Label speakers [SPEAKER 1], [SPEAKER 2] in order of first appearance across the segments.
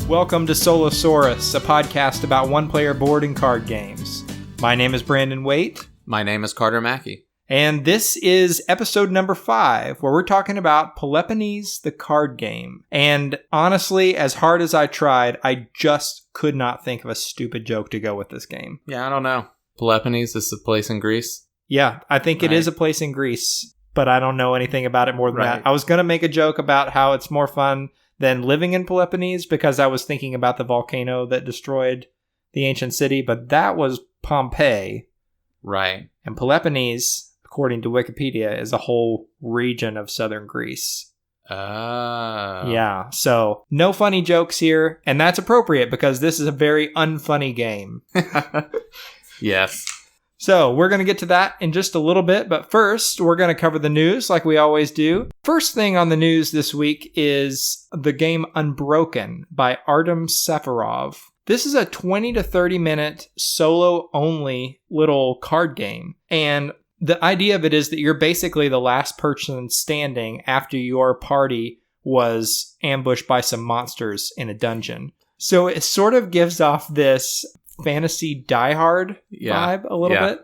[SPEAKER 1] Welcome to Solosaurus, a podcast about one-player board and card games. My name is Brandon Waite.
[SPEAKER 2] My name is Carter Mackey.
[SPEAKER 1] And this is episode number 5, where we're talking about Peloponnes, the card game. And honestly, as hard as I tried, I just could not think of a stupid joke to go with this game.
[SPEAKER 2] Yeah, I don't know. Peloponnes is a place in Greece?
[SPEAKER 1] Yeah, I think it is a place in Greece, but I don't know anything about it more than that. I was going to make a joke about how it's more fun than living in Peloponnes because I was thinking about the volcano that destroyed the ancient city, but that was Pompeii.
[SPEAKER 2] Right.
[SPEAKER 1] And Peloponnes, according to Wikipedia, is a whole region of southern Greece.
[SPEAKER 2] Oh.
[SPEAKER 1] Yeah, so no funny jokes here, and that's appropriate because this is a very unfunny game.
[SPEAKER 2] Yes.
[SPEAKER 1] So we're going to get to that in just a little bit, but first we're going to cover the news like we always do. First thing on the news this week is the game Unbroken by Artem Safarov. This is a 20 to 30 minute solo-only little card game, and the idea of it is that you're basically the last person standing after your party was ambushed by some monsters in a dungeon. So it sort of gives off this fantasy Die Hard vibe a little bit.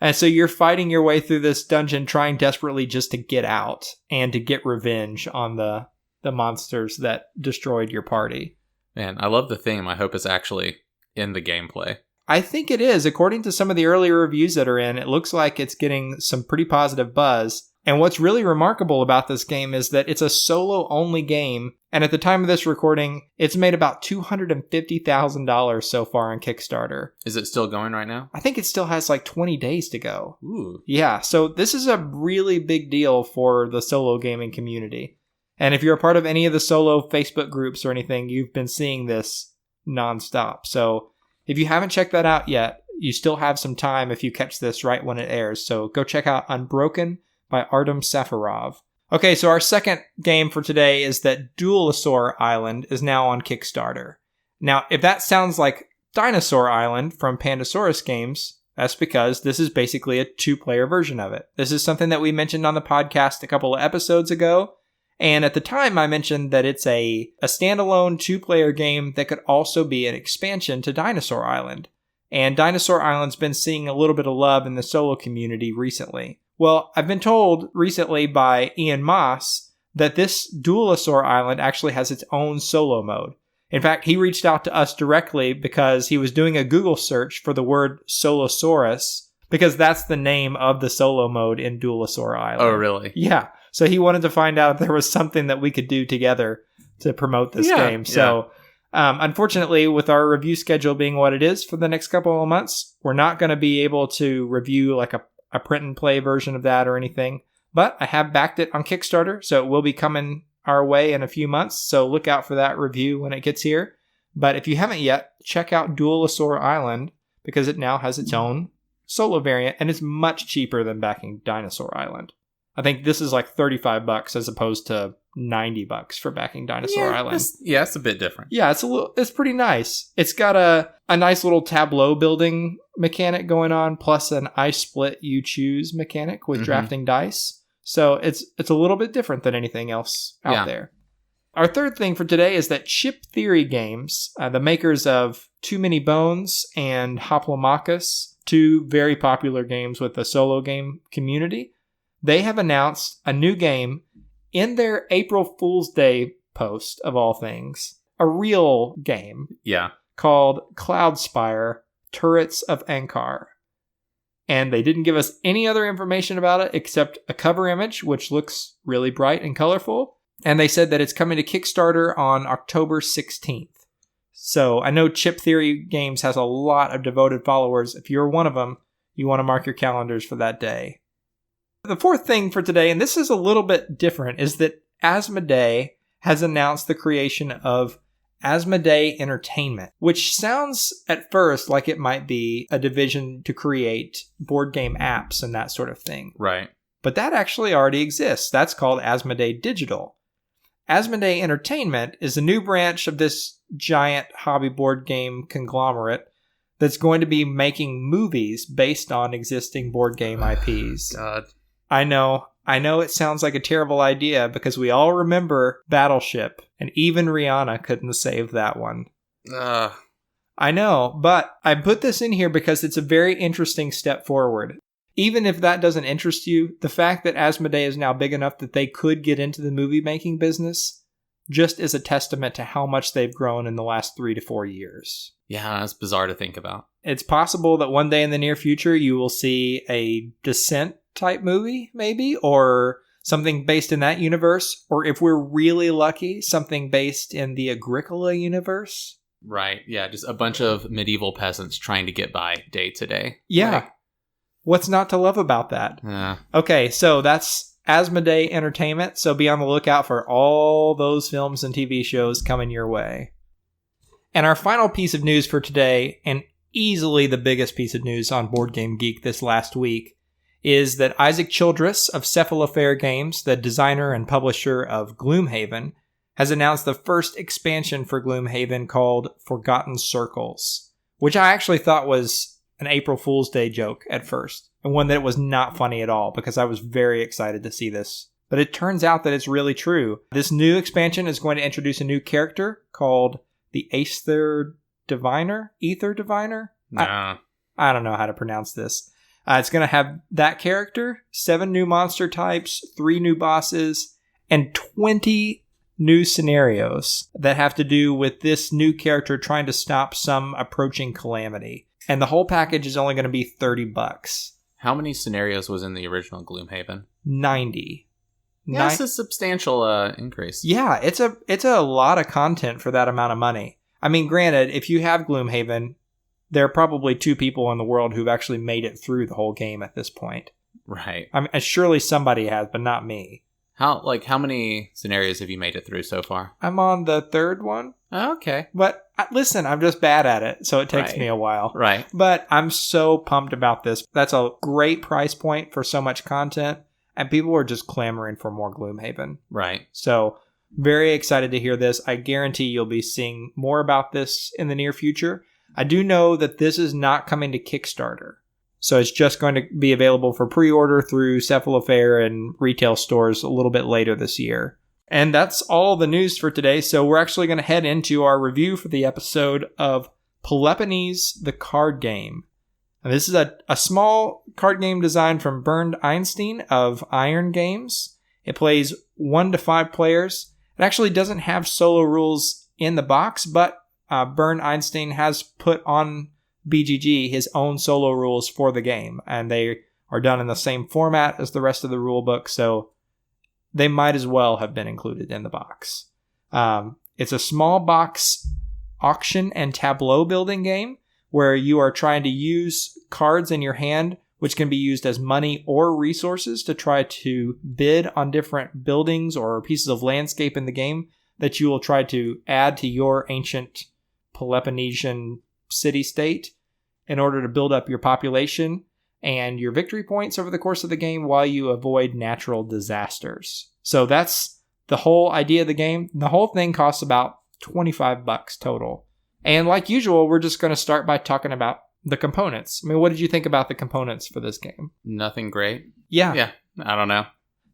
[SPEAKER 1] And so you're fighting your way through this dungeon, trying desperately just to get out and to get revenge on the monsters that destroyed your party.
[SPEAKER 2] Man, I love the theme. I hope it's actually in the gameplay.
[SPEAKER 1] I think it is. According to some of the earlier reviews that are in, it looks like it's getting some pretty positive buzz. And what's really remarkable about this game is that it's a solo-only game, and at the time of this recording, it's made about $250,000 so far on Kickstarter.
[SPEAKER 2] Is it still going right now?
[SPEAKER 1] I think it still has like 20 days to go.
[SPEAKER 2] Ooh.
[SPEAKER 1] Yeah, so this is a really big deal for the solo gaming community. And if you're a part of any of the solo Facebook groups or anything, you've been seeing this nonstop. So if you haven't checked that out yet, you still have some time if you catch this right when it airs. So go check out Unbroken by Artem Safarov. Okay, so our second game for today is that Duelosaur Island is now on Kickstarter. Now, if that sounds like Dinosaur Island from Pandasaurus Games, that's because this is basically a 2-player version of it. This is something that we mentioned on the podcast a couple of episodes ago, and at the time I mentioned that it's a standalone 2-player game that could also be an expansion to Dinosaur Island. And Dinosaur Island's been seeing a little bit of love in the solo community recently. Well, I've been told recently by Ian Moss that this Duelosaur Island actually has its own solo mode. In fact, he reached out to us directly because he was doing a Google search for the word Solosaurus, because that's the name of the solo mode in Duelosaur Island.
[SPEAKER 2] Oh, really?
[SPEAKER 1] Yeah. So he wanted to find out if there was something that we could do together to promote this game. So unfortunately, with our review schedule being what it is for the next couple of months, we're not going to be able to review like a print and play version of that or anything, but I have backed it on Kickstarter, so it will be coming our way in a few months, so look out for that review when it gets here. But if you haven't yet, check out Duelosaur Island, because it now has its own solo variant, and it's much cheaper than backing Dinosaur Island. I think this is like $35 as opposed to $90 for backing Dinosaur Island.
[SPEAKER 2] It's a bit different.
[SPEAKER 1] Yeah, it's pretty nice. It's got a nice little tableau building mechanic going on, plus an I split you choose mechanic with drafting dice. So it's a little bit different than anything else out there. Our third thing for today is that Chip Theory Games, the makers of Too Many Bones and Hoplomachus, 2 very popular games with the solo game community, they have announced a new game in their April Fool's Day post, of all things, a real game called Cloudspire Turrets of Ankar. And they didn't give us any other information about it except a cover image, which looks really bright and colorful. And they said that it's coming to Kickstarter on October 16th. So I know Chip Theory Games has a lot of devoted followers. If you're one of them, you want to mark your calendars for that day. The fourth thing for today, and this is a little bit different, is that Asmodee has announced the creation of Asmodee Entertainment, which sounds at first like it might be a division to create board game apps and that sort of thing.
[SPEAKER 2] Right.
[SPEAKER 1] But that actually already exists. That's called Asmodee Digital. Asmodee Entertainment is a new branch of this giant hobby board game conglomerate that's going to be making movies based on existing board game IPs.
[SPEAKER 2] God.
[SPEAKER 1] I know it sounds like a terrible idea because we all remember Battleship, and even Rihanna couldn't save that one. I know, but I put this in here because it's a very interesting step forward. Even if that doesn't interest you, the fact that Asmodee is now big enough that they could get into the movie making business just is a testament to how much they've grown in the last 3 to 4 years.
[SPEAKER 2] Yeah, that's bizarre to think about.
[SPEAKER 1] It's possible that one day in the near future you will see a Descent type movie, maybe, or something based in that universe, or if we're really lucky, something based in the Agricola universe.
[SPEAKER 2] Right, yeah, just a bunch of medieval peasants trying to get by day to day.
[SPEAKER 1] Yeah.
[SPEAKER 2] Like,
[SPEAKER 1] what's not to love about that? Okay, so that's Asmodee Entertainment, so be on the lookout for all those films and TV shows coming your way. And our final piece of news for today, and easily the biggest piece of news on Board Game Geek this last week, is that Isaac Childress of Cephalofair Games, the designer and publisher of Gloomhaven, has announced the first expansion for Gloomhaven called Forgotten Circles, which I actually thought was an April Fool's Day joke at first, and one that was not funny at all because I was very excited to see this. But it turns out that it's really true. This new expansion is going to introduce a new character called the Aether Diviner? Ether Diviner?
[SPEAKER 2] No.
[SPEAKER 1] I don't know how to pronounce this. It's going to have that character, 7 new monster types, 3 new bosses, and 20 new scenarios that have to do with this new character trying to stop some approaching calamity. And the whole package is only going to be $30.
[SPEAKER 2] How many scenarios was in the original Gloomhaven?
[SPEAKER 1] 90.
[SPEAKER 2] Yeah, that's a substantial increase.
[SPEAKER 1] Yeah, it's a lot of content for that amount of money. I mean, granted, if you have Gloomhaven, there are probably 2 people in the world who've actually made it through the whole game at this point.
[SPEAKER 2] Right.
[SPEAKER 1] I mean, surely somebody has, but not me.
[SPEAKER 2] How many scenarios have you made it through so far?
[SPEAKER 1] I'm on the 3rd one.
[SPEAKER 2] Oh, okay.
[SPEAKER 1] But listen, I'm just bad at it, so it takes me a while.
[SPEAKER 2] Right.
[SPEAKER 1] But I'm so pumped about this. That's a great price point for so much content, and people are just clamoring for more Gloomhaven.
[SPEAKER 2] Right.
[SPEAKER 1] So, very excited to hear this. I guarantee you'll be seeing more about this in the near future. I do know that this is not coming to Kickstarter. So it's just going to be available for pre-order through Cephalofair and retail stores a little bit later this year. And that's all the news for today. So we're actually going to head into our review for the episode of Peloponnes, the card game. And this is a small card game designed from Bernd Einstein of Iron Games. It plays 1 to 5 players. It actually doesn't have solo rules in the box, but Bernd Einstein has put on BGG his own solo rules for the game, and they are done in the same format as the rest of the rule book, so they might as well have been included in the box. It's a small box auction and tableau building game where you are trying to use cards in your hand, which can be used as money or resources to try to bid on different buildings or pieces of landscape in the game that you will try to add to your ancient Peloponnesian city-state in order to build up your population and your victory points over the course of the game while you avoid natural disasters. So that's the whole idea of the game. The whole thing costs about $25 total. And like usual, we're just going to start by talking about the components. I mean, what did you think about the components for this game?
[SPEAKER 2] Nothing great.
[SPEAKER 1] Yeah.
[SPEAKER 2] I don't know.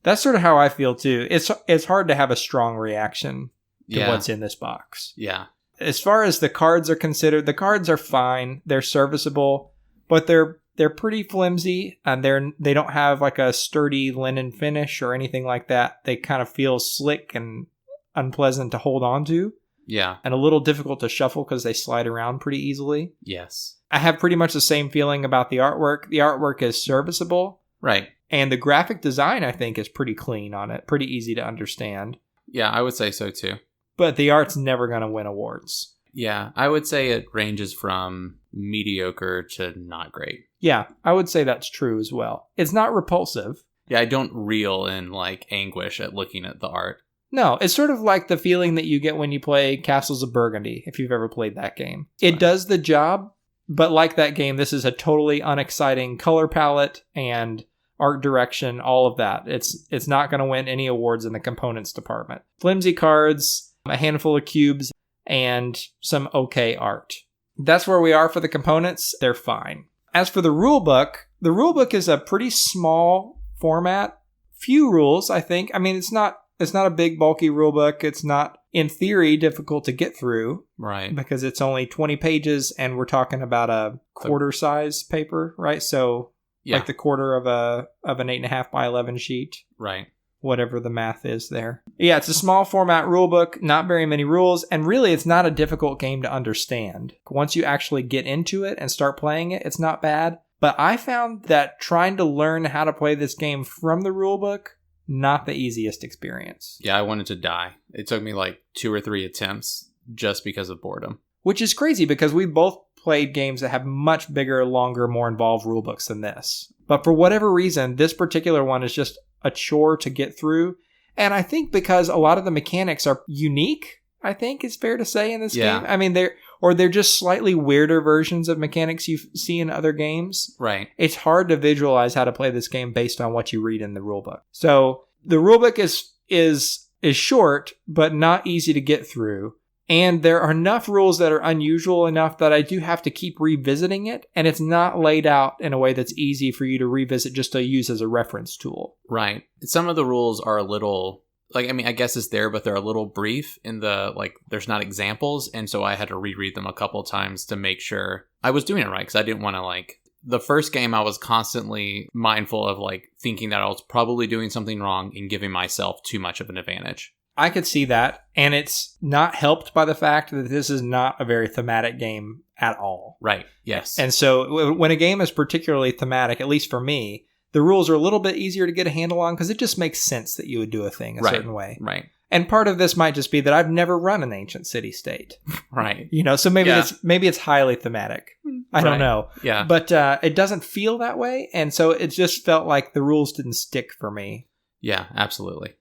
[SPEAKER 1] That's sort of how I feel too. It's hard to have a strong reaction to what's in this box.
[SPEAKER 2] Yeah.
[SPEAKER 1] As far as the cards are considered, the cards are fine. They're serviceable, but they're pretty flimsy, and they don't have like a sturdy linen finish or anything like that. They kind of feel slick and unpleasant to hold on to.
[SPEAKER 2] Yeah.
[SPEAKER 1] And a little difficult to shuffle because they slide around pretty easily.
[SPEAKER 2] Yes.
[SPEAKER 1] I have pretty much the same feeling about the artwork. The artwork is serviceable.
[SPEAKER 2] Right.
[SPEAKER 1] And the graphic design, I think, is pretty clean on it. Pretty easy to understand.
[SPEAKER 2] Yeah, I would say so too.
[SPEAKER 1] But the art's never going to win awards.
[SPEAKER 2] Yeah, I would say it ranges from mediocre to not great.
[SPEAKER 1] Yeah, I would say that's true as well. It's not repulsive.
[SPEAKER 2] Yeah, I don't reel in like anguish at looking at the art.
[SPEAKER 1] No, it's sort of like the feeling that you get when you play Castles of Burgundy, if you've ever played that game. It does the job, but like that game, this is a totally unexciting color palette and art direction, all of that. It's not going to win any awards in the components department. Flimsy cards, a handful of cubes, and some okay art. That's where we are for the components. They're fine. As for the rulebook is a pretty small format. Few rules, I think. I mean, it's not a big, bulky rule book. It's not, in theory, difficult to get through.
[SPEAKER 2] Right.
[SPEAKER 1] Because it's only 20 pages, and we're talking about a quarter size paper, right? So, like the quarter of an 8.5 by 11 sheet.
[SPEAKER 2] Right.
[SPEAKER 1] Whatever the math is there. Yeah, it's a small format rule book, not very many rules, and really it's not a difficult game to understand. Once you actually get into it and start playing it, it's not bad. But I found that trying to learn how to play this game from the rulebook, not the easiest experience.
[SPEAKER 2] Yeah, I wanted to die. It took me like 2 or 3 attempts just because of boredom.
[SPEAKER 1] Which is crazy because we both played games that have much bigger, longer, more involved rulebooks than this. But for whatever reason, this particular one is just a chore to get through. And I think because a lot of the mechanics are unique, I think it's fair to say in this game. I mean, they're just slightly weirder versions of mechanics you see in other games.
[SPEAKER 2] Right.
[SPEAKER 1] It's hard to visualize how to play this game based on what you read in the rulebook. So the rulebook is short, but not easy to get through. And there are enough rules that are unusual enough that I do have to keep revisiting it. And it's not laid out in a way that's easy for you to revisit just to use as a reference tool.
[SPEAKER 2] Right. Some of the rules are a little... Like, I mean, I guess it's there, but they're a little brief in the, like, there's not examples. And so I had to reread them a couple times to make sure I was doing it right. Because I didn't want to, like, the first game I was constantly mindful of, like, thinking that I was probably doing something wrong and giving myself too much of an advantage.
[SPEAKER 1] I could see that. And it's not helped by the fact that this is not a very thematic game at all.
[SPEAKER 2] Right. Yes.
[SPEAKER 1] And so when a game is particularly thematic, at least for me, the rules are a little bit easier to get a handle on because it just makes sense that you would do a thing a certain way.
[SPEAKER 2] Right.
[SPEAKER 1] And part of this might just be that I've never run an ancient city-state.
[SPEAKER 2] Right.
[SPEAKER 1] You know, so maybe it's highly thematic. I don't know.
[SPEAKER 2] Yeah.
[SPEAKER 1] But it doesn't feel that way. And so it just felt like the rules didn't stick for me.
[SPEAKER 2] Yeah, absolutely.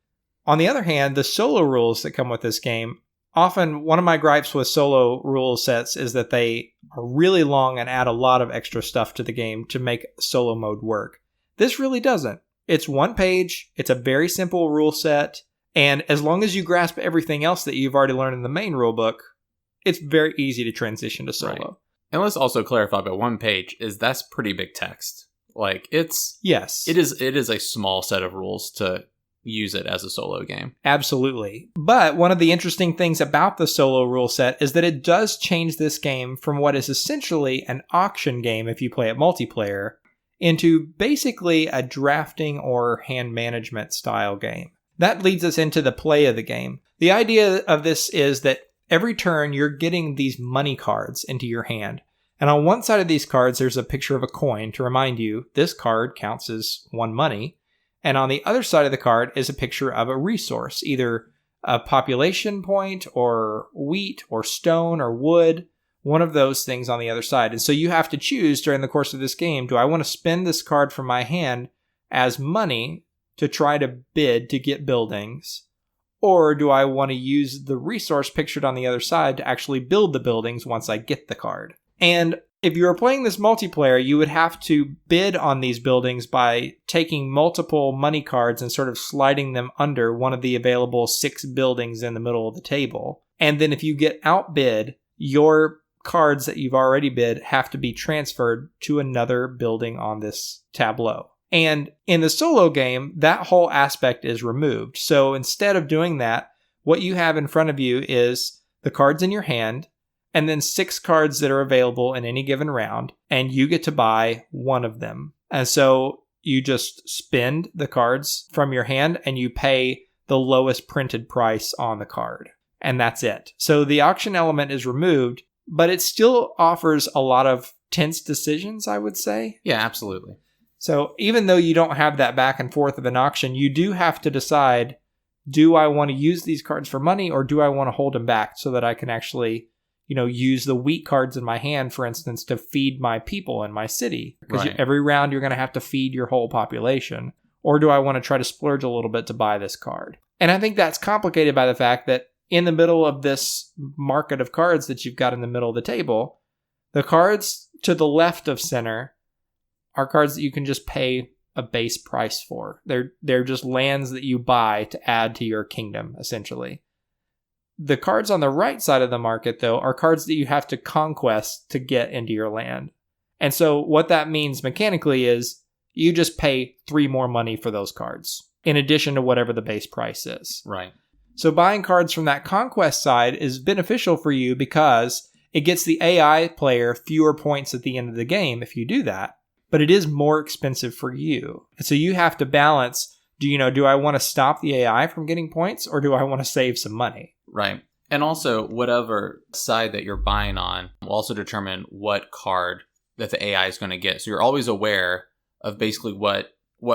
[SPEAKER 1] On the other hand, the solo rules that come with this game, often one of my gripes with solo rule sets is that they are really long and add a lot of extra stuff to the game to make solo mode work. This really doesn't. It's one page, it's a very simple rule set, and as long as you grasp everything else that you've already learned in the main rule book, it's very easy to transition to solo.
[SPEAKER 2] Right. And let's also clarify about one page is that's pretty big text. Like it's it is a small set of rules to use it as a solo game.
[SPEAKER 1] Absolutely. But one of the interesting things about the solo rule set is that it does change this game from what is essentially an auction game if you play it multiplayer into basically a drafting or hand management style game. That leads us into the play of the game. The idea of this is that every turn you're getting these money cards into your hand. And on one side of these cards, there's a picture of a coin to remind you this card counts as one money. And on the other side of the card is a picture of a resource, either a population point or wheat or stone or wood. One of those things on the other side. And so you have to choose during the course of this game, do I want to spend this card from my hand as money to try to bid to get buildings? Or do I want to use the resource pictured on the other side to actually build the buildings once I get the card? And if you were playing this multiplayer, you would have to bid on these buildings by taking multiple money cards and sort of sliding them under one of the available 6 buildings in the middle of the table. And then if you get outbid, your cards that you've already bid have to be transferred to another building on this tableau. And in the solo game, that whole aspect is removed. So instead of doing that, what you have in front of you is the cards in your hand, and then 6 cards that are available in any given round, and you get to buy one of them. And so you just spend the cards from your hand, and you pay the lowest printed price on the card. And that's it. So the auction element is removed, but it still offers a lot of tense decisions, I would say.
[SPEAKER 2] Yeah, absolutely.
[SPEAKER 1] So even though you don't have that back and forth of an auction, you do have to decide, do I want to use these cards for money or do I want to hold them back so that I can actually, use the wheat cards in my hand, for instance, to feed my people in my city? Because every round you're going to have to feed your whole population. Or do I want to try to splurge a little bit to buy this card? And I think that's complicated by the fact that in the middle of this market of cards that you've got in the middle of the table, the cards to the left of center are cards that you can just pay a base price for. They're just lands that you buy to add to your kingdom, essentially. The cards on the right side of the market, though, are cards that you have to conquest to get into your land. And so what that means mechanically is You just pay 3 more money for those cards, in addition to whatever the base price is.
[SPEAKER 2] Right.
[SPEAKER 1] So buying cards from that conquest side is beneficial for you because it gets the AI player fewer points at the end of the game if you do that, but it is more expensive for you. And so you have to balance, do I want to stop the AI from getting points, or do I want to save some money?
[SPEAKER 2] Right. And also, whatever side that you're buying on will also determine what card that the AI is going to get. So you're always aware of basically what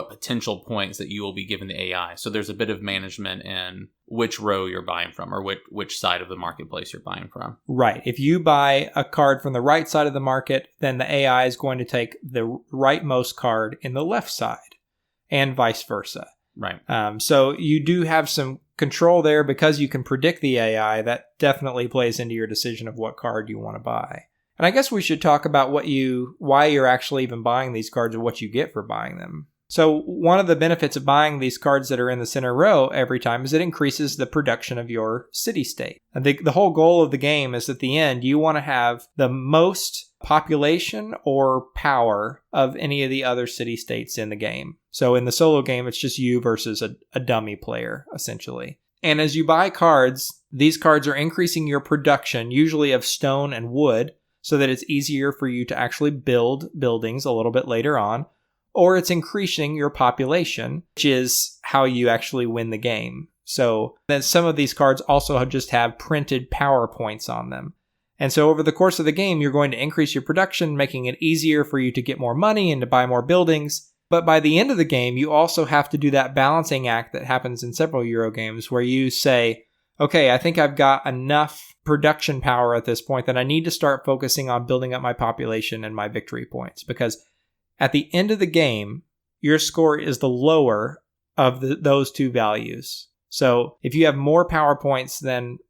[SPEAKER 2] potential points that you will be giving the AI. So there's a bit of management in which row you're buying from, or which side of the marketplace you're buying from.
[SPEAKER 1] Right. If you buy a card from the right side of the market, then the AI is going to take the rightmost card in the left side, and vice versa.
[SPEAKER 2] Right.
[SPEAKER 1] So you do have some control there because you can predict the AI. That definitely plays into your decision of what card you want to buy. And I guess we should talk about why you're actually even buying these cards, or what you get for buying them. So one of the benefits of buying these cards that are in the center row every time is it increases the production of your city-state. And the whole goal of the game is at the end, you want to have the most population or power of any of the other city-states in the game. So in the solo game, it's just you versus a dummy player, essentially. And as you buy cards, these cards are increasing your production, usually of stone and wood, so that it's easier for you to actually build buildings a little bit later on. Or it's increasing your population, which is how you actually win the game. So then some of these cards also just have printed power points on them. And so over the course of the game, you're going to increase your production, making it easier for you to get more money and to buy more buildings. But by the end of the game, you also have to do that balancing act that happens in several Euro games where you say, okay, I think I've got enough production power at this point that I need to start focusing on building up my population and my victory points, because at the end of the game, your score is the lower of those two values. So if you have more power points than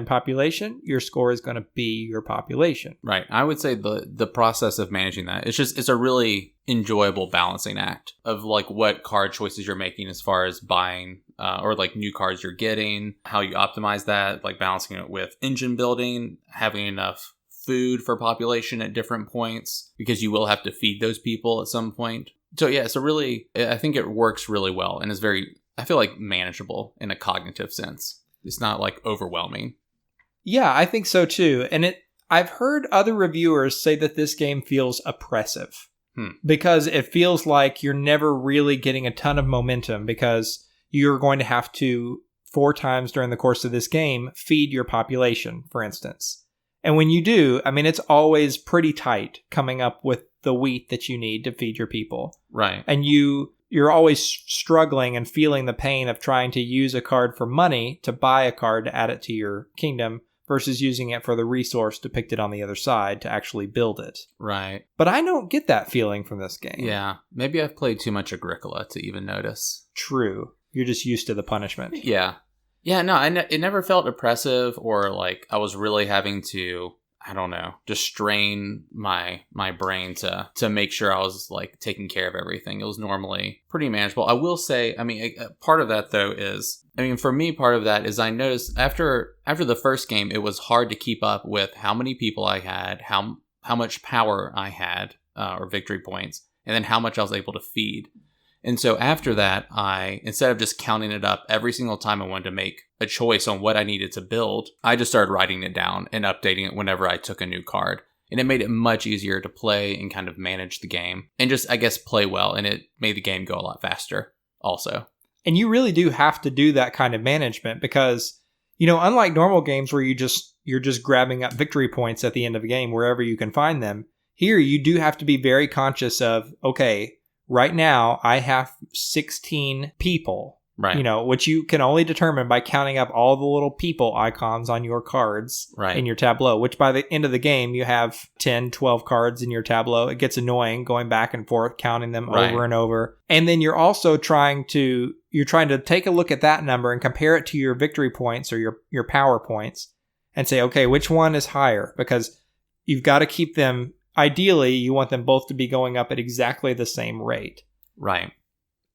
[SPEAKER 1] population, your score is going to be your population.
[SPEAKER 2] Right. I would say the process of managing that, it's a really enjoyable balancing act of like what card choices you're making as far as buying or like new cards you're getting, how you optimize that, like balancing it with engine building, having enough food for population at different points, because you will have to feed those people at some point. So yeah, I think it works really well and is very, I feel like, manageable in a cognitive sense. It's not like overwhelming.
[SPEAKER 1] Yeah, I think so too. And I've heard other reviewers say that this game feels oppressive because it feels like you're never really getting a ton of momentum, because you're going to have to 4 times during the course of this game feed your population, for instance. And when you do, I mean, it's always pretty tight coming up with the wheat that you need to feed your people.
[SPEAKER 2] Right.
[SPEAKER 1] And you're always struggling and feeling the pain of trying to use a card for money to buy a card to add it to your kingdom versus using it for the resource depicted on the other side to actually build it.
[SPEAKER 2] Right.
[SPEAKER 1] But I don't get that feeling from this game.
[SPEAKER 2] Yeah. Maybe I've played too much Agricola to even notice.
[SPEAKER 1] True. You're just used to the punishment.
[SPEAKER 2] Yeah. Yeah, no, it never felt oppressive or like I was really having to, I don't know, just strain my brain to make sure I was like taking care of everything. It was normally pretty manageable. I will say, I mean, part of that though is, I mean, for me, part of that is I noticed after the first game, it was hard to keep up with how many people I had, how much power I had, or victory points, and then how much I was able to feed. And so after that, instead of just counting it up every single time I wanted to make a choice on what I needed to build, I just started writing it down and updating it whenever I took a new card. And it made it much easier to play and kind of manage the game and just, I guess, play well. And it made the game go a lot faster also.
[SPEAKER 1] And you really do have to do that kind of management because, unlike normal games where you're just grabbing up victory points at the end of a game wherever you can find them, here you do have to be very conscious of, okay, right now, I have 16 people,
[SPEAKER 2] right?
[SPEAKER 1] Which you can only determine by counting up all the little people icons on your cards in your tableau, which by the end of the game, you have 10, 12 cards in your tableau. It gets annoying going back and forth, counting them over and over. And then you're also trying to take a look at that number and compare it to your victory points or your power points and say, okay, which one is higher? Because you've got to keep them. Ideally, you want them both to be going up at exactly the same rate.
[SPEAKER 2] Right.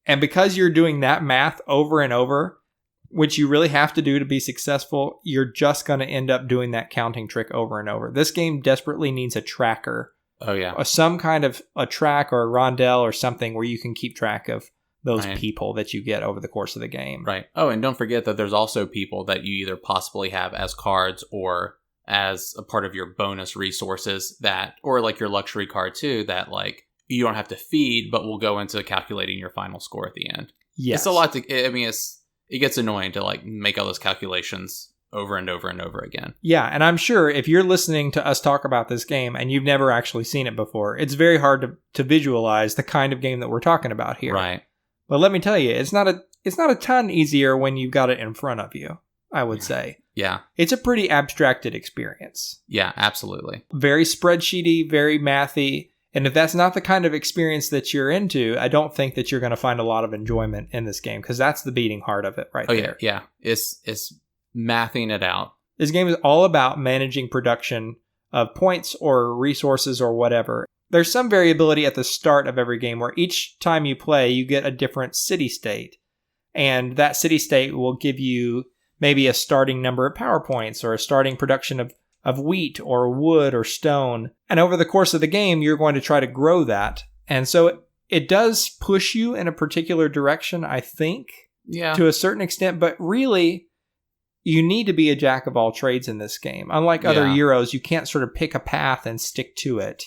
[SPEAKER 1] And because you're doing that math over and over, which you really have to do to be successful, you're just going to end up doing that counting trick over and over. This game desperately needs a tracker
[SPEAKER 2] Oh, yeah.
[SPEAKER 1] Some kind of a track or a rondelle or something where you can keep track of those
[SPEAKER 2] Right.
[SPEAKER 1] people that you get over the course of the game.
[SPEAKER 2] Right. Oh, and don't forget that there's also people that you either possibly have as cards or as a part of your bonus resources that, or like your luxury card too, that like you don't have to feed, but will go into calculating your final score at the end.
[SPEAKER 1] Yes.
[SPEAKER 2] It's a lot to, I mean, it gets annoying to like make all those calculations over and over and over again.
[SPEAKER 1] Yeah, and I'm sure if you're listening to us talk about this game and you've never actually seen it before, it's very hard to visualize the kind of game that we're talking about here.
[SPEAKER 2] Right.
[SPEAKER 1] But let me tell you, it's not a ton easier when you've got it in front of you, I would say.
[SPEAKER 2] Yeah.
[SPEAKER 1] It's a pretty abstracted experience.
[SPEAKER 2] Yeah, absolutely.
[SPEAKER 1] Very spreadsheety, very mathy. And if that's not the kind of experience that you're into, I don't think that you're going to find a lot of enjoyment in this game, because that's the beating heart of it right there.
[SPEAKER 2] Yeah. It's mathing it out.
[SPEAKER 1] This game is all about managing production of points or resources or whatever. There's some variability at the start of every game where each time you play, you get a different city state. And that city state will give you maybe a starting number of power points or a starting production of wheat or wood or stone. And over the course of the game, you're going to try to grow that. And so it does push you in a particular direction, I think, to a certain extent. But really, you need to be a jack of all trades in this game. Unlike other Euros, you can't sort of pick a path and stick to it.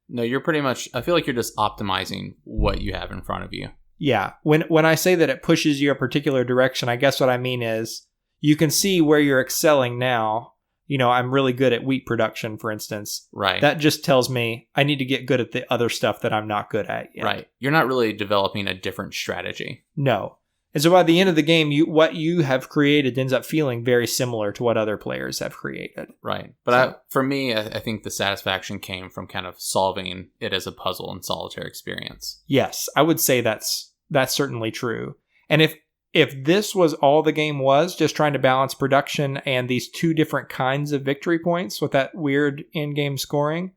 [SPEAKER 2] No, you're pretty much, I feel like you're just optimizing what you have in front of you.
[SPEAKER 1] Yeah. When I say that it pushes you a particular direction, I guess what I mean is you can see where you're excelling now. You know, I'm really good at wheat production, for instance.
[SPEAKER 2] Right.
[SPEAKER 1] That just tells me I need to get good at the other stuff that I'm not good at yet.
[SPEAKER 2] Right. You're not really developing a different strategy.
[SPEAKER 1] No. And so by the end of the game, what you have created ends up feeling very similar to what other players have created.
[SPEAKER 2] Right. But for me, I think the satisfaction came from kind of solving it as a puzzle and solitaire experience.
[SPEAKER 1] Yes, I would say that's certainly true. And if this was all the game was, just trying to balance production and these two different kinds of victory points with that weird in-game scoring,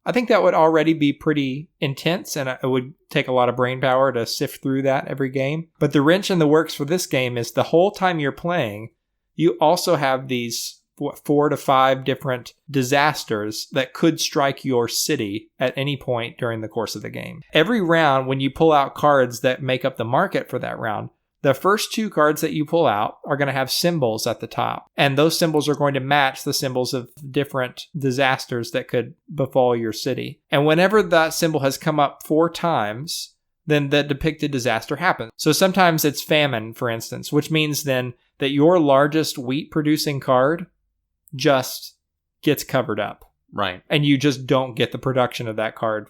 [SPEAKER 1] I think that would already be pretty intense, and it would take a lot of brain power to sift through that every game. But the wrench in the works for this game is the whole time you're playing, you also have these 4 to 5 different disasters that could strike your city at any point during the course of the game. Every round, when you pull out cards that make up the market for that round, the first 2 cards that you pull out are going to have symbols at the top. And those symbols are going to match the symbols of different disasters that could befall your city. And whenever that symbol has come up 4 times, then the depicted disaster happens. So sometimes it's famine, for instance, which means then that your largest wheat producing card just gets covered up.
[SPEAKER 2] Right.
[SPEAKER 1] And you just don't get the production of that card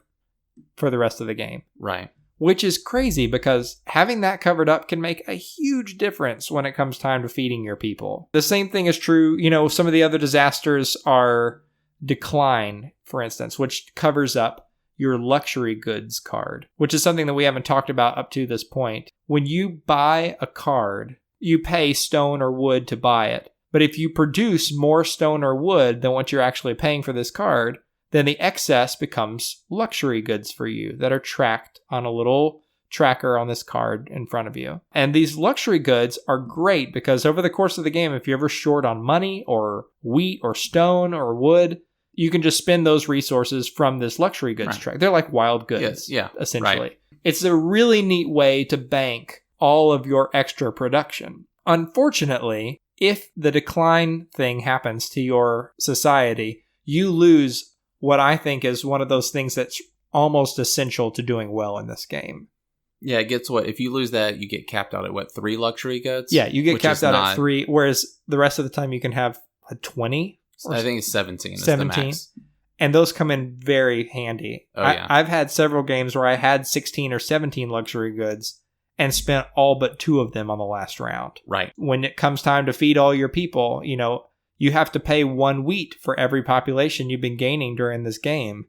[SPEAKER 1] for the rest of the game.
[SPEAKER 2] Right.
[SPEAKER 1] Which is crazy because having that covered up can make a huge difference when it comes time to feeding your people. The same thing is true, some of the other disasters are decline, for instance, which covers up your luxury goods card, which is something that we haven't talked about up to this point. When you buy a card, you pay stone or wood to buy it. But if you produce more stone or wood than what you're actually paying for this card, then the excess becomes luxury goods for you that are tracked on a little tracker on this card in front of you. And these luxury goods are great because over the course of the game, if you're ever short on money or wheat or stone or wood, you can just spend those resources from this luxury goods track. They're like wild goods, essentially. Right. It's a really neat way to bank all of your extra production. Unfortunately, if the decline thing happens to your society, you lose what I think is one of those things that's almost essential to doing well in this game.
[SPEAKER 2] Yeah, it gets if you lose that, you get capped out at 3 luxury goods?
[SPEAKER 1] Yeah, you get capped out at 3, whereas the rest of the time you can have a 20?
[SPEAKER 2] I think it's 17.
[SPEAKER 1] 17.
[SPEAKER 2] Is the max.
[SPEAKER 1] And those come in very handy. I've had several games where I had 16 or 17 luxury goods and spent all but 2 of them on the last round.
[SPEAKER 2] Right.
[SPEAKER 1] When it comes time to feed all your people, you have to pay 1 wheat for every population you've been gaining during this game.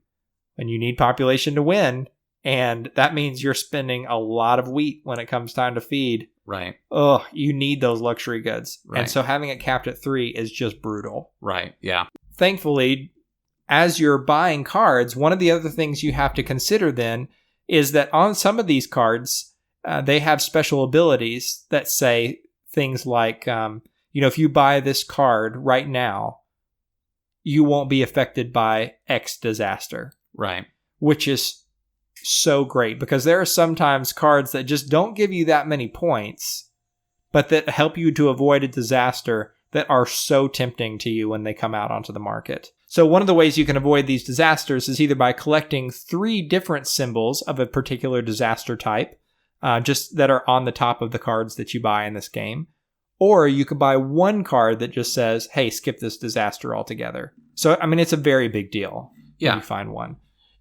[SPEAKER 1] And you need population to win. And that means you're spending a lot of wheat when it comes time to feed.
[SPEAKER 2] Right.
[SPEAKER 1] Oh, you need those luxury goods.
[SPEAKER 2] Right.
[SPEAKER 1] And so having it capped at 3 is just brutal.
[SPEAKER 2] Right. Yeah.
[SPEAKER 1] Thankfully, as you're buying cards, one of the other things you have to consider then is that on some of these cards, they have special abilities that say things like, if you buy this card right now, you won't be affected by X disaster.
[SPEAKER 2] Right.
[SPEAKER 1] which is so great because there are sometimes cards that just don't give you that many points, but that help you to avoid a disaster that are so tempting to you when they come out onto the market. So one of the ways you can avoid these disasters is either by collecting 3 different symbols of a particular disaster type, just that are on the top of the cards that you buy in this game, or you could buy one card that just says, hey, skip this disaster altogether. So, I mean, it's a very big deal when you find one.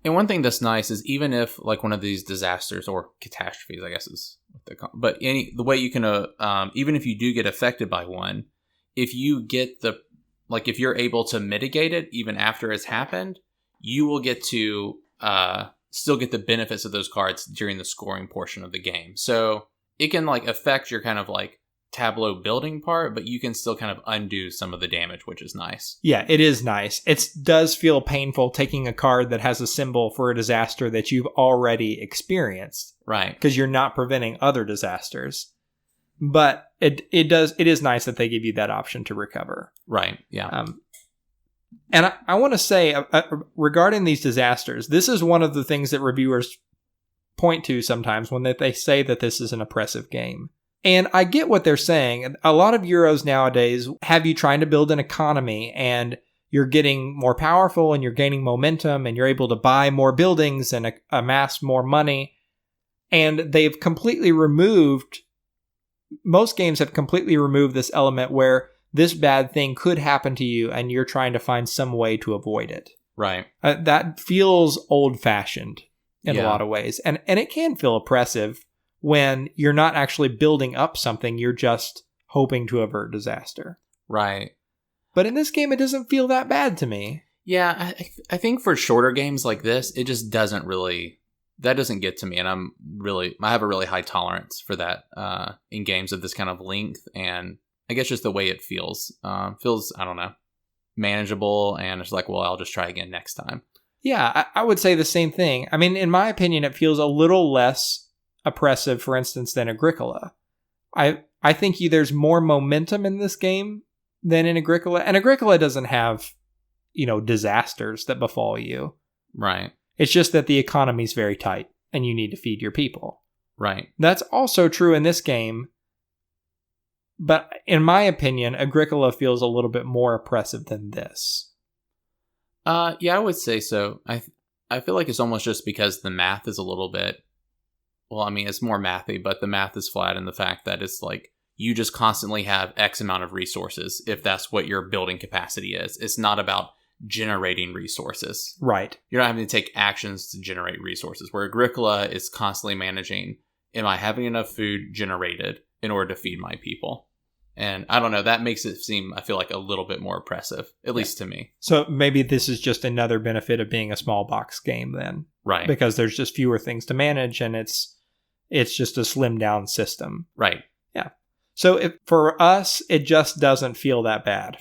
[SPEAKER 2] And one thing that's nice is even if like one of these disasters or catastrophes, I guess is what they call, but the way you can, even if you do get affected by one, if you get if you're able to mitigate it even after it's happened, you will get to still get the benefits of those cards during the scoring portion of the game. So it can like affect your kind of like tableau building part, but you can still kind of undo some of the damage, which is nice.
[SPEAKER 1] Yeah, it is nice. It does feel painful taking a card that has a symbol for a disaster that you've already experienced.
[SPEAKER 2] Right.
[SPEAKER 1] Because you're not preventing other disasters. But it is nice that they give you that option to recover.
[SPEAKER 2] Right. Yeah.
[SPEAKER 1] And I want to say regarding these disasters, this is one of the things that reviewers point to sometimes when they say that this is an oppressive game. And I get what they're saying. A lot of Euros nowadays have you trying to build an economy and you're getting more powerful and you're gaining momentum and you're able to buy more buildings and amass more money. And they've completely removed, most games have completely removed this element where this bad thing could happen to you and you're trying to find some way to avoid it.
[SPEAKER 2] Right.
[SPEAKER 1] That feels old-fashioned in a lot of ways. And it can feel oppressive when you're not actually building up something, you're just hoping to avert disaster.
[SPEAKER 2] Right.
[SPEAKER 1] But in this game, it doesn't feel that bad to me.
[SPEAKER 2] Yeah, I think for shorter games like this, it just doesn't really, that doesn't get to me. And I have a really high tolerance for that in games of this kind of length. And I guess just the way it feels, I don't know, manageable. And it's like, well, I'll just try again next time.
[SPEAKER 1] Yeah, I would say the same thing. I mean, in my opinion, it feels a little less oppressive, for instance, than Agricola. I think there's more momentum in this game than in Agricola. And Agricola doesn't have, disasters that befall you.
[SPEAKER 2] Right.
[SPEAKER 1] It's just that the economy's very tight and you need to feed your people.
[SPEAKER 2] Right.
[SPEAKER 1] That's also true in this game. But in my opinion, Agricola feels a little bit more oppressive than this.
[SPEAKER 2] Yeah, I would say so. I feel like it's almost just because the math is a little bit, well, I mean, it's more mathy, but the math is flat in the fact that it's like you just constantly have X amount of resources if that's what your building capacity is. It's not about generating resources.
[SPEAKER 1] Right.
[SPEAKER 2] You're not having to take actions to generate resources, where Agricola is constantly managing, am I having enough food generated in order to feed my people? And I don't know, that makes it seem, I feel like, a little bit more oppressive, at least to me.
[SPEAKER 1] So maybe this is just another benefit of being a small box game then.
[SPEAKER 2] Right.
[SPEAKER 1] Because there's just fewer things to manage and it's just a slimmed down system.
[SPEAKER 2] Right.
[SPEAKER 1] Yeah. So for us, it just doesn't feel that bad.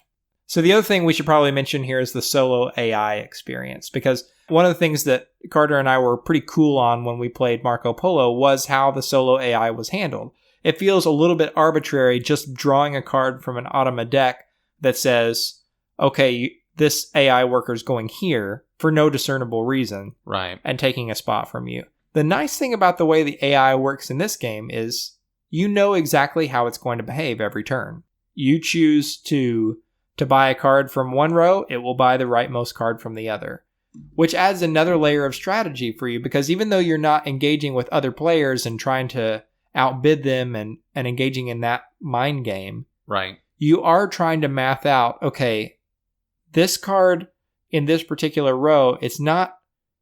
[SPEAKER 1] So the other thing we should probably mention here is the solo AI experience, because one of the things that Carter and I were pretty cool on when we played Marco Polo was how the solo AI was handled. It feels a little bit arbitrary just drawing a card from an Automa deck that says, okay, this AI worker's going here for no discernible reason.
[SPEAKER 2] Right. And
[SPEAKER 1] taking a spot from you. The nice thing about the way the AI works in this game is you know exactly how it's going to behave every turn. You choose to buy a card from one row, it will buy the rightmost card from the other, which adds another layer of strategy for you, because even though you're not engaging with other players and trying to outbid them and engaging in that mind game,
[SPEAKER 2] right,
[SPEAKER 1] you are trying to math out, okay, this card in this particular row, it's not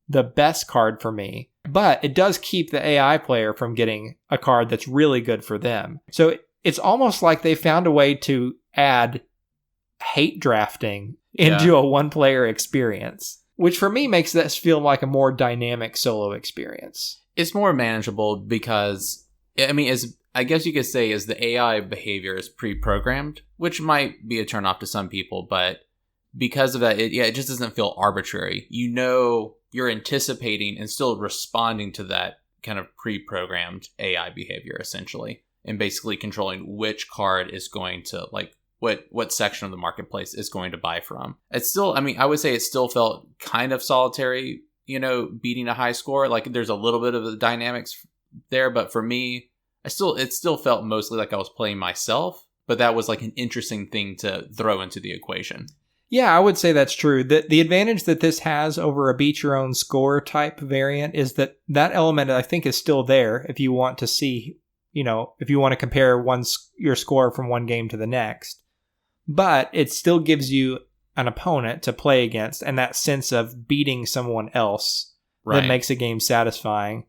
[SPEAKER 1] the best card for me, but it does keep the AI player from getting a card that's really good for them. So it's almost like they found a way to add hate drafting into a one-player experience, which for me makes this feel like a more dynamic solo experience.
[SPEAKER 2] It's more manageable because, I mean, I guess you could say is the AI behavior is pre-programmed, which might be a turn-off to some people, but because of that, it just doesn't feel arbitrary. You know, you're anticipating and still responding to that kind of pre-programmed AI behavior, essentially, and basically controlling which card is going to, like, what section of the marketplace is going to buy from. It's still, I mean, I would say it still felt kind of solitary beating a high score. Like there's a little bit of the dynamics there, but for me, it still felt mostly like I was playing myself, but that was like an interesting thing to throw into the equation.
[SPEAKER 1] Yeah, I would say that's true. The advantage that this has over a beat your own score type variant is that element, I think, is still there if you want to see, if you want to compare your score from one game to the next. But it still gives you an opponent to play against and that sense of beating someone else that makes a game satisfying.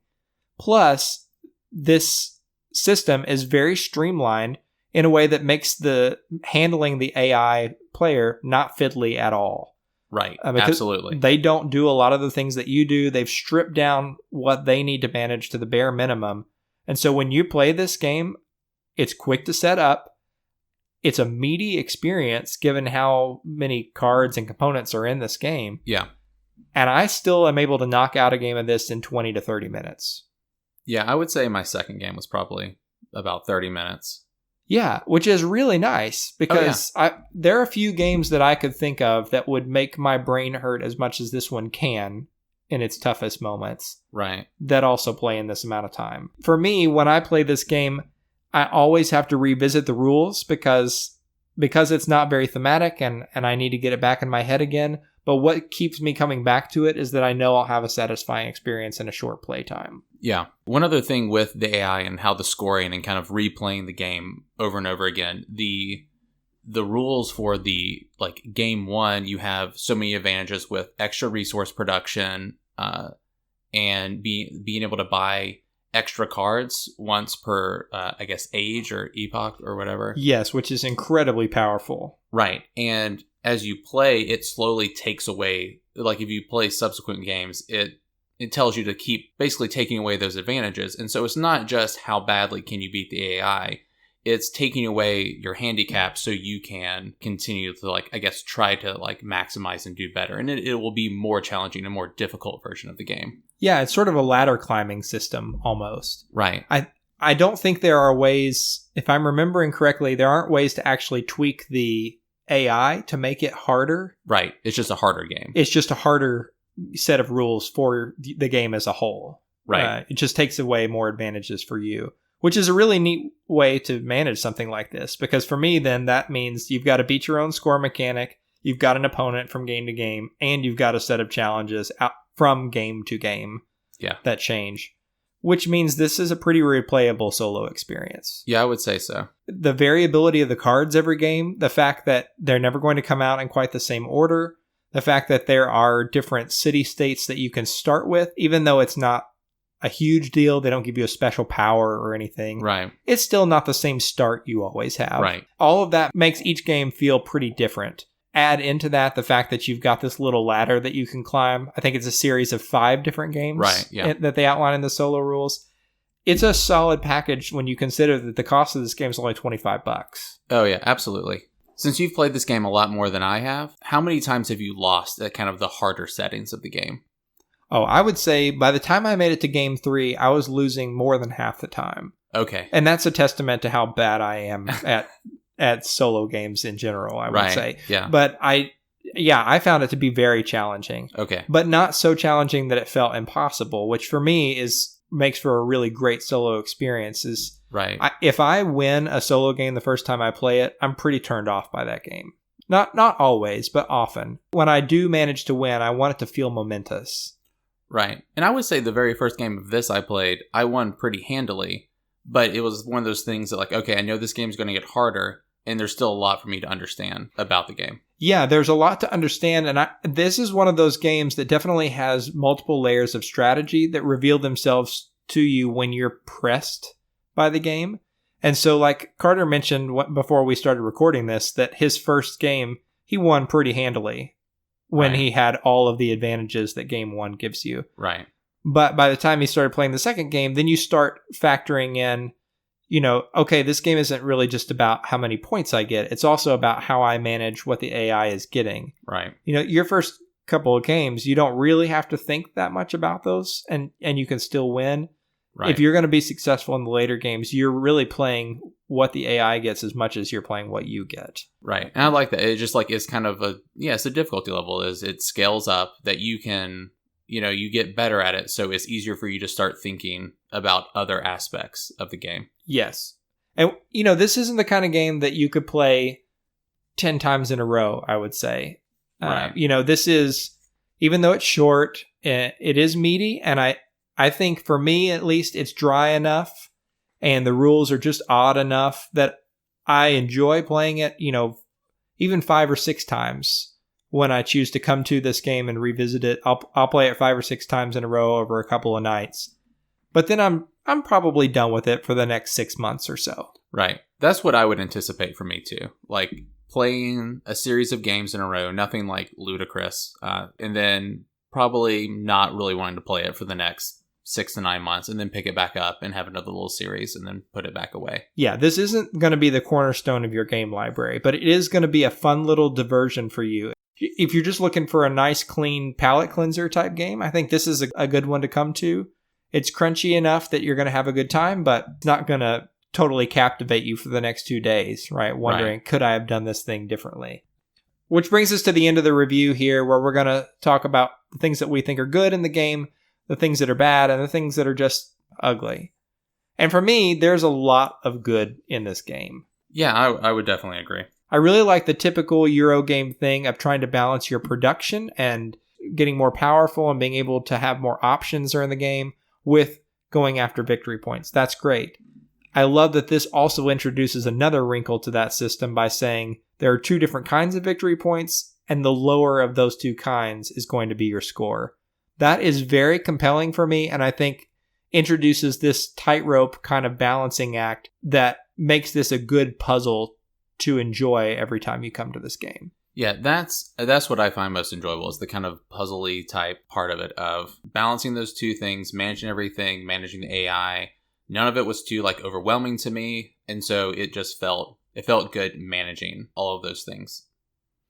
[SPEAKER 1] Plus, this system is very streamlined in a way that makes the handling the AI player not fiddly at all.
[SPEAKER 2] Right, absolutely.
[SPEAKER 1] They don't do a lot of the things that you do. They've stripped down what they need to manage to the bare minimum. And so when you play this game, it's quick to set up. It's a meaty experience given how many cards and components are in this game.
[SPEAKER 2] Yeah.
[SPEAKER 1] And I still am able to knock out a game of this in 20 to 30 minutes.
[SPEAKER 2] Yeah, I would say my second game was probably about 30 minutes.
[SPEAKER 1] Yeah, which is really nice because there are a few games that I could think of that would make my brain hurt as much as this one can in its toughest moments.
[SPEAKER 2] Right.
[SPEAKER 1] That also play in this amount of time. For me, when I play this game, I always have to revisit the rules because it's not very thematic and I need to get it back in my head again. But what keeps me coming back to it is that I know I'll have a satisfying experience in a short play time.
[SPEAKER 2] Yeah. One other thing with the AI and how the scoring and kind of replaying the game over and over again, the rules for the game one, you have so many advantages with extra resource production and being able to buy extra cards once per, age or epoch or whatever.
[SPEAKER 1] Yes, which is incredibly powerful.
[SPEAKER 2] Right. And as you play, it slowly takes away, like if you play subsequent games, it tells you to keep basically taking away those advantages. And so it's not just how badly can you beat the AI, it's taking away your handicap so you can continue to try to maximize and do better. And it will be more challenging, a more difficult version of the game. Yeah,
[SPEAKER 1] it's sort of a ladder climbing system almost.
[SPEAKER 2] Right.
[SPEAKER 1] I don't think there are ways, if I'm remembering correctly, there aren't ways to actually tweak the AI to make it harder.
[SPEAKER 2] Right. It's just a harder game.
[SPEAKER 1] It's just a harder set of rules for the game as a whole.
[SPEAKER 2] Right.
[SPEAKER 1] It just takes away more advantages for you, which is a really neat way to manage something like this. Because for me, then, that means you've got to beat your own score mechanic, you've got an opponent from game to game, and you've got a set of challenges out from game to game that change. Which means this is a pretty replayable solo experience.
[SPEAKER 2] Yeah, I would say so.
[SPEAKER 1] The variability of the cards every game, the fact that they're never going to come out in quite the same order, the fact that there are different city-states that you can start with, even though it's not a huge deal, they don't give you a special power or anything.
[SPEAKER 2] Right.
[SPEAKER 1] It's still not the same start you always have.
[SPEAKER 2] Right.
[SPEAKER 1] All of that makes each game feel pretty different. Add into that the fact that you've got this little ladder that you can climb. I think it's a series of 5 different games that they outline in the solo rules. It's a solid package when you consider that the cost of this game is only $25.
[SPEAKER 2] Oh, yeah, absolutely. Since you've played this game a lot more than I have, how many times have you lost at kind of the harder settings of the game?
[SPEAKER 1] Oh, I would say by the time I made it to game 3, I was losing more than half the time.
[SPEAKER 2] Okay.
[SPEAKER 1] And that's a testament to how bad I am at solo games in general, I would say.
[SPEAKER 2] Yeah.
[SPEAKER 1] But I found it to be very challenging.
[SPEAKER 2] Okay.
[SPEAKER 1] But not so challenging that it felt impossible, which for me makes for a really great solo experience.
[SPEAKER 2] Right.
[SPEAKER 1] If I win a solo game the first time I play it, I'm pretty turned off by that game. Not always, but often. When I do manage to win, I want it to feel momentous.
[SPEAKER 2] Right. And I would say the very first game of this I played, I won pretty handily. But it was one of those things that okay, I know this game's going to get harder, and there's still a lot for me to understand about the game. Yeah,
[SPEAKER 1] there's a lot to understand, and this is one of those games that definitely has multiple layers of strategy that reveal themselves to you when you're pressed by the game. And so, like Carter mentioned before we started recording this, that his first game, he won pretty handily when he had all of the advantages that game 1 gives you.
[SPEAKER 2] Right.
[SPEAKER 1] But by the time he started playing the second game, then you start factoring in, okay, this game isn't really just about how many points I get. It's also about how I manage what the AI is getting.
[SPEAKER 2] Right.
[SPEAKER 1] Your first couple of games, you don't really have to think that much about those, and you can still win. Right. If you're going to be successful in the later games, you're really playing what the AI gets as much as you're playing what you get.
[SPEAKER 2] Right. And I like that. It just it's kind of it's a difficulty level is it scales up that you can you get better at it, so it's easier for you to start thinking about other aspects of the game.
[SPEAKER 1] Yes. And, this isn't the kind of game that you could play 10 times in a row, I would say.
[SPEAKER 2] Right.
[SPEAKER 1] This is, even though it's short, it is meaty. And I think for me, at least, it's dry enough and the rules are just odd enough that I enjoy playing it, even 5 or 6 times. When I choose to come to this game and revisit it, I'll play it 5 or 6 times in a row over a couple of nights. But then I'm probably done with it for the next 6 months or so.
[SPEAKER 2] Right. That's what I would anticipate for me too. Like playing a series of games in a row, nothing like ludicrous, and then probably not really wanting to play it for the next 6 to 9 months, and then pick it back up and have another little series and then put it back away.
[SPEAKER 1] Yeah, this isn't going to be the cornerstone of your game library, but it is going to be a fun little diversion for you. If you're just looking for a nice, clean palate cleanser type game, I think this is a good one to come to. It's crunchy enough that you're going to have a good time, but it's not going to totally captivate you for the next 2 days, right? Wondering, could I have done this thing differently? Which brings us to the end of the review here, where we're going to talk about the things that we think are good in the game, the things that are bad, and the things that are just ugly. And for me, there's a lot of good in this game.
[SPEAKER 2] Yeah, I would definitely agree.
[SPEAKER 1] I really like the typical Euro game thing of trying to balance your production and getting more powerful and being able to have more options during the game with going after victory points. That's great. I love that this also introduces another wrinkle to that system by saying there are 2 different kinds of victory points, and the lower of those 2 kinds is going to be your score. That is very compelling for me, and I think introduces this tightrope kind of balancing act that makes this a good puzzle to enjoy every time you come to this game.
[SPEAKER 2] Yeah, that's what I find most enjoyable, is the kind of puzzly type part of it, of balancing those 2 things, managing everything, managing the AI. None of it was too overwhelming to me, and so it just felt good managing all of those things.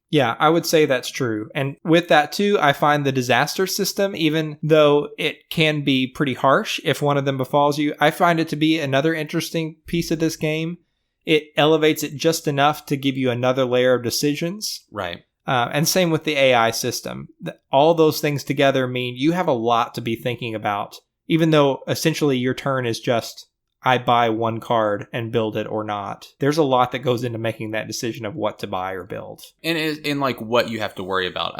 [SPEAKER 1] Yeah, I would say that's true. And with that too, I find the disaster system, even though it can be pretty harsh if one of them befalls you, I find it to be another interesting piece of this game. It elevates it just enough to give you another layer of decisions.
[SPEAKER 2] Right.
[SPEAKER 1] And same with the AI system. All those things together mean you have a lot to be thinking about, even though essentially your turn is just, I buy 1 card and build it or not. There's a lot that goes into making that decision of what to buy or build.
[SPEAKER 2] And in what you have to worry about.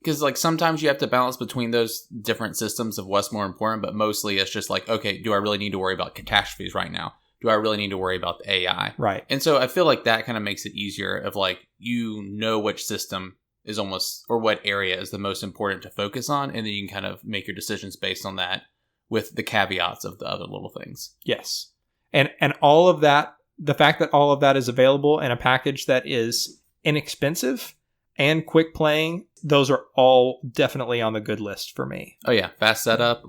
[SPEAKER 2] Because sometimes you have to balance between those different systems of what's more important, but mostly it's just okay, do I really need to worry about catastrophes right now? Do I really need to worry about the AI?
[SPEAKER 1] Right.
[SPEAKER 2] And so I feel like that kind of makes it easier of which system is almost, or what area is the most important to focus on. And then you can kind of make your decisions based on that with the caveats of the other little things.
[SPEAKER 1] Yes. And all of that, the fact that all of that is available in a package that is inexpensive and quick playing, those are all definitely on the good list for me.
[SPEAKER 2] Oh yeah. Fast setup,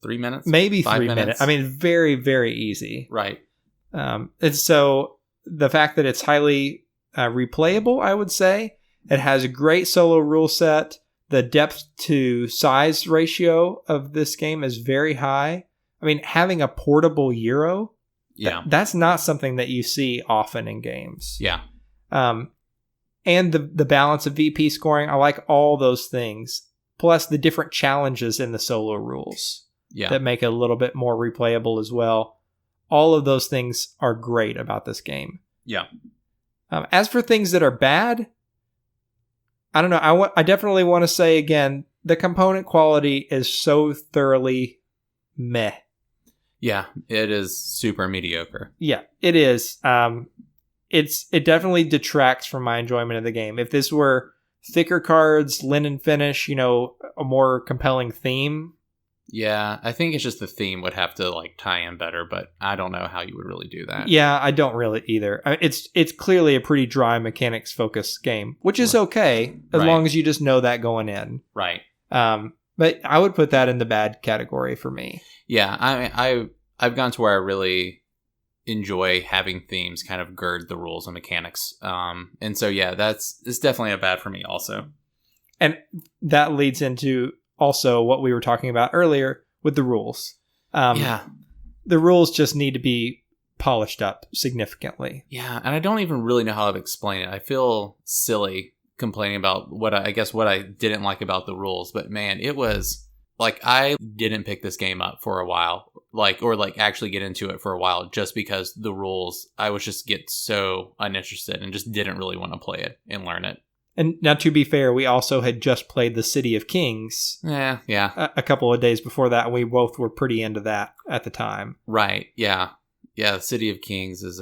[SPEAKER 2] 3 minutes?
[SPEAKER 1] Maybe 3 minutes. I mean, very, very easy.
[SPEAKER 2] Right.
[SPEAKER 1] And so the fact that it's highly replayable, I would say. It has a great solo rule set. The depth to size ratio of this game is very high. I mean, having a portable Euro, that's not something that you see often in games.
[SPEAKER 2] Yeah.
[SPEAKER 1] And the balance of VP scoring, I like all those things. Plus the different challenges in the solo rules. Yeah. That make it a little bit more replayable as well. All of those things are great about this game.
[SPEAKER 2] Yeah.
[SPEAKER 1] As for things that are bad, I don't know. I definitely want to say again, the component quality is so thoroughly meh.
[SPEAKER 2] Yeah, it is super mediocre.
[SPEAKER 1] Yeah, it is. It definitely detracts from my enjoyment of the game. If this were thicker cards, linen finish, a more compelling theme.
[SPEAKER 2] Yeah, I think it's just the theme would have to tie in better, but I don't know how you would really do that.
[SPEAKER 1] Yeah, I don't really either. It's clearly a pretty dry mechanics focused game, which is okay as long as you just know that going in.
[SPEAKER 2] Right.
[SPEAKER 1] But I would put that in the bad category for me.
[SPEAKER 2] Yeah, I've gone to where I really enjoy having themes kind of gird the rules and mechanics. And so yeah, it's definitely a bad for me also.
[SPEAKER 1] And that leads into also what we were talking about earlier with the rules. The rules just need to be polished up significantly.
[SPEAKER 2] Yeah, and I don't even really know how to explain it. I feel silly complaining about what I didn't like about the rules, but man, it was like I didn't pick this game up for a while, or actually get into it for a while, just because the rules, I was just get so uninterested and just didn't really want to play it and learn it.
[SPEAKER 1] And now, to be fair, we also had just played the City of Kings.
[SPEAKER 2] Yeah.
[SPEAKER 1] A couple of days before that, and we both were pretty into that at the time.
[SPEAKER 2] Right. Yeah. Yeah. City of Kings is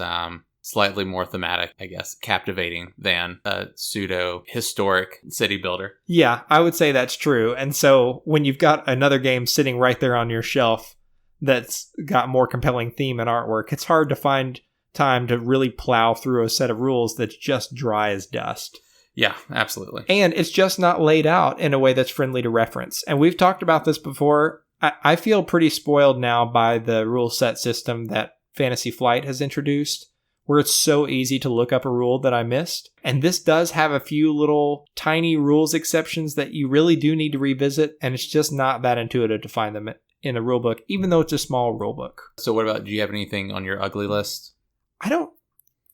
[SPEAKER 2] slightly more thematic, I guess, captivating than a pseudo-historic city builder.
[SPEAKER 1] Yeah, I would say that's true. And so when you've got another game sitting right there on your shelf that's got more compelling theme and artwork, it's hard to find time to really plow through a set of rules that's just dry as dust.
[SPEAKER 2] Yeah, absolutely.
[SPEAKER 1] And it's just not laid out in a way that's friendly to reference. And we've talked about this before. I feel pretty spoiled now by the rule set system that Fantasy Flight has introduced, where it's so easy to look up a rule that I missed. And this does have a few little tiny rules exceptions that you really do need to revisit, and it's just not that intuitive to find them in a rule book, even though it's a small rule book.
[SPEAKER 2] So what about, do you have anything on your ugly list?
[SPEAKER 1] I don't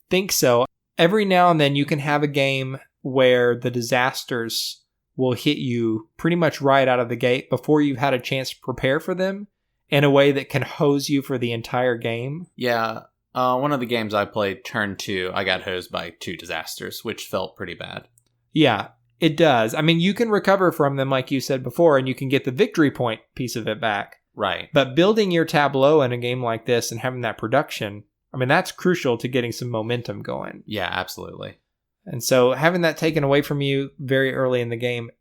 [SPEAKER 1] think so. Every now and then you can have a game where the disasters will hit you pretty much right out of the gate before you've had a chance to prepare for them in a way that can hose you for the entire game.
[SPEAKER 2] Yeah. One of the games I played, turn 2, I got hosed by 2 disasters, which felt pretty bad.
[SPEAKER 1] Yeah, it does. I mean, you can recover from them, like you said before, and you can get the victory point piece of it back.
[SPEAKER 2] Right.
[SPEAKER 1] But building your tableau in a game like this and having that production, I mean, that's crucial to getting some momentum going.
[SPEAKER 2] Yeah, absolutely.
[SPEAKER 1] And so having that taken away from you very early in the game,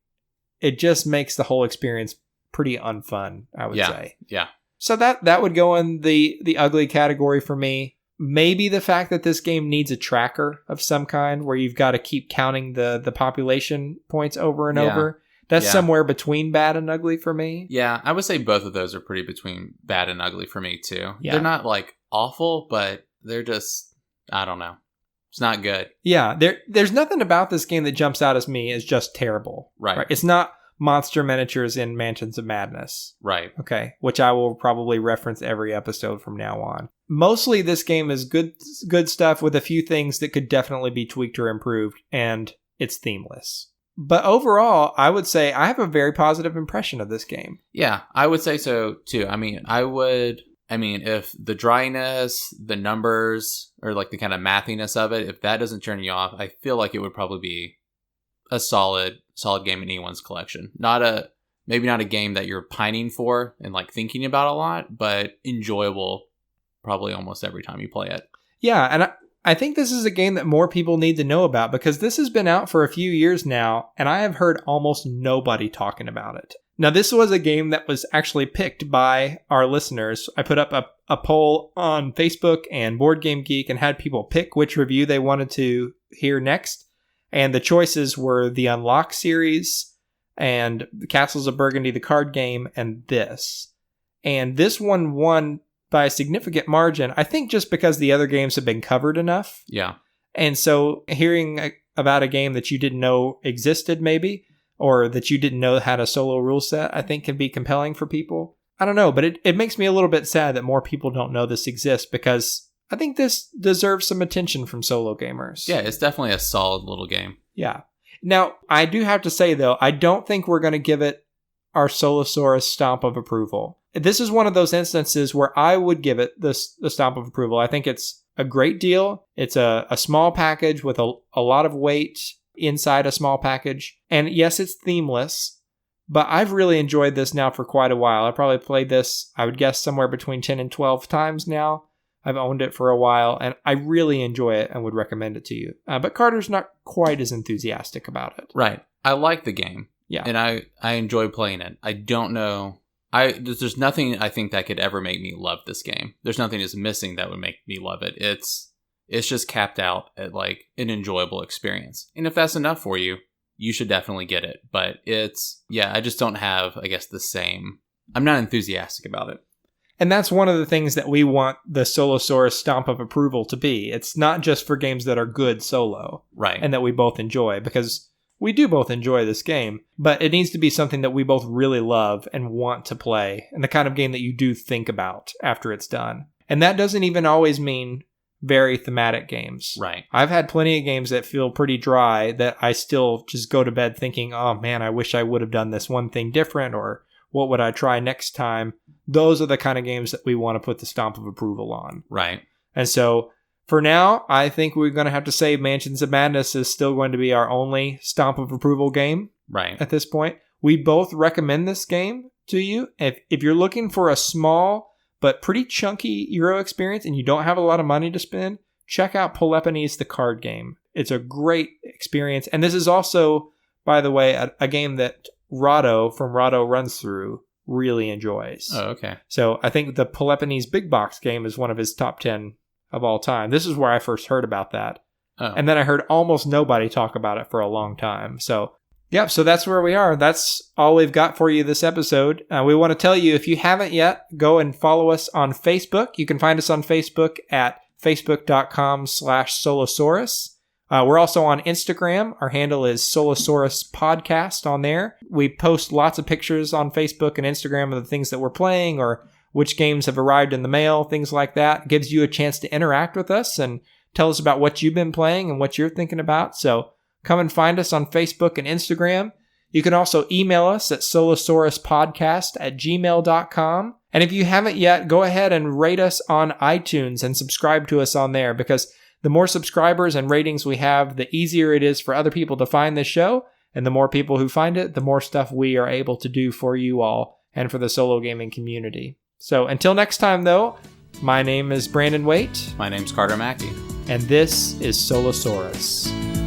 [SPEAKER 1] it just makes the whole experience pretty unfun, I would say.
[SPEAKER 2] Yeah.
[SPEAKER 1] So that would go in the ugly category for me. Maybe the fact that this game needs a tracker of some kind where you've got to keep counting the population points over and over. That's somewhere between bad and ugly for me.
[SPEAKER 2] Yeah, I would say both of those are pretty between bad and ugly for me too.
[SPEAKER 1] Yeah.
[SPEAKER 2] They're not like awful, but they're just, I don't know. It's not good.
[SPEAKER 1] Yeah, there's nothing about this game that jumps out as me as just terrible.
[SPEAKER 2] Right.
[SPEAKER 1] It's not monster miniatures in Mansions of Madness.
[SPEAKER 2] Right.
[SPEAKER 1] Okay, which I will probably reference every episode from now on. Mostly this game is good stuff with a few things that could definitely be tweaked or improved, and it's themeless. But overall, I would say I have a very positive impression of this game.
[SPEAKER 2] Yeah, I would say so too. I mean, if the dryness, the numbers, or like the kind of mathiness of it, if that doesn't turn you off, I feel like it would probably be a solid game in anyone's collection. Maybe not a game that you're pining for and like thinking about a lot, but enjoyable probably almost every time you play it.
[SPEAKER 1] Yeah, and I think this is a game that more people need to know about because this has been out for a few years now, and I have heard almost nobody talking about it. Now, this was a game that was actually picked by our listeners. I put up a poll on Facebook and Board Game Geek and had people pick which review they wanted to hear next. And the choices were the Unlock series and the Castles of Burgundy, the card game, and this. And this one won by a significant margin, I think just because the other games have been covered enough.
[SPEAKER 2] Yeah.
[SPEAKER 1] And so hearing about a game that you didn't know existed maybe, or that you didn't know had a solo rule set, I think can be compelling for people. I don't know, but it makes me a little bit sad that more people don't know this exists because I think this deserves some attention from solo gamers.
[SPEAKER 2] Yeah, it's definitely a solid little game.
[SPEAKER 1] Yeah. Now, I do have to say, though, I don't think we're going to give it our Solosaurus stamp of approval. This is one of those instances where I would give it the stamp of approval. I think it's a great deal. It's a small package with a lot of weight inside a small package. And yes, it's themeless, but I've really enjoyed this now for quite a while. I probably played this, I would guess, somewhere between 10 and 12 times now. I've owned it for a while, and I really enjoy it and would recommend it to you. But Carter's not quite as enthusiastic about it.
[SPEAKER 2] Right. I like the game.
[SPEAKER 1] Yeah.
[SPEAKER 2] And I enjoy playing it. I don't know. There's nothing I think that could ever make me love this game. There's nothing that's missing that would make me love it. It's just capped out at like an enjoyable experience. And if that's enough for you, you should definitely get it. But I just don't have, I guess, I'm not enthusiastic about it.
[SPEAKER 1] And that's one of the things that we want the Solosaurus stamp of approval to be. It's not just for games that are good solo.
[SPEAKER 2] Right.
[SPEAKER 1] And that we both enjoy, because we do both enjoy this game, but it needs to be something that we both really love and want to play, and the kind of game that you do think about after it's done. And that doesn't even always mean very thematic games.
[SPEAKER 2] Right.
[SPEAKER 1] I've had plenty of games that feel pretty dry that I still just go to bed thinking, oh man, I wish I would have done this one thing different, or what would I try next time? Those are the kind of games that we want to put the stamp of approval on.
[SPEAKER 2] Right.
[SPEAKER 1] And so for now, I think we're going to have to say Mansions of Madness is still going to be our only stamp of approval game.
[SPEAKER 2] Right.
[SPEAKER 1] At this point. We both recommend this game to you. If you're looking for a small but pretty chunky Euro experience and you don't have a lot of money to spend, check out Peloponnes, the card game. It's a great experience. And this is also, by the way, a game that Rahdo from Rahdo Runs Through really enjoys.
[SPEAKER 2] Oh, okay.
[SPEAKER 1] So I think the Peloponnes Big Box game is one of his top 10 of all time. This is where I first heard about that.
[SPEAKER 2] Oh.
[SPEAKER 1] And then I heard almost nobody talk about it for a long time. So yep, so that's where we are. That's all we've got for you this episode. We want to tell you, if you haven't yet, go and follow us on Facebook. You can find us on Facebook at facebook.com/Solosaurus. We're also on Instagram. Our handle is Solosaurus Podcast on there. We post lots of pictures on Facebook and Instagram of the things that we're playing or which games have arrived in the mail, things like that. It gives you a chance to interact with us and tell us about what you've been playing and what you're thinking about. So come and find us on Facebook and Instagram. You can also email us at solosauruspodcast@gmail.com. And if you haven't yet, go ahead and rate us on iTunes and subscribe to us on there, because the more subscribers and ratings we have, the easier it is for other people to find this show. And the more people who find it, the more stuff we are able to do for you all and for the solo gaming community. So until next time, though, my name is Brandon Waite.
[SPEAKER 2] My name's Carter Mackey.
[SPEAKER 1] And this is Solosaurus.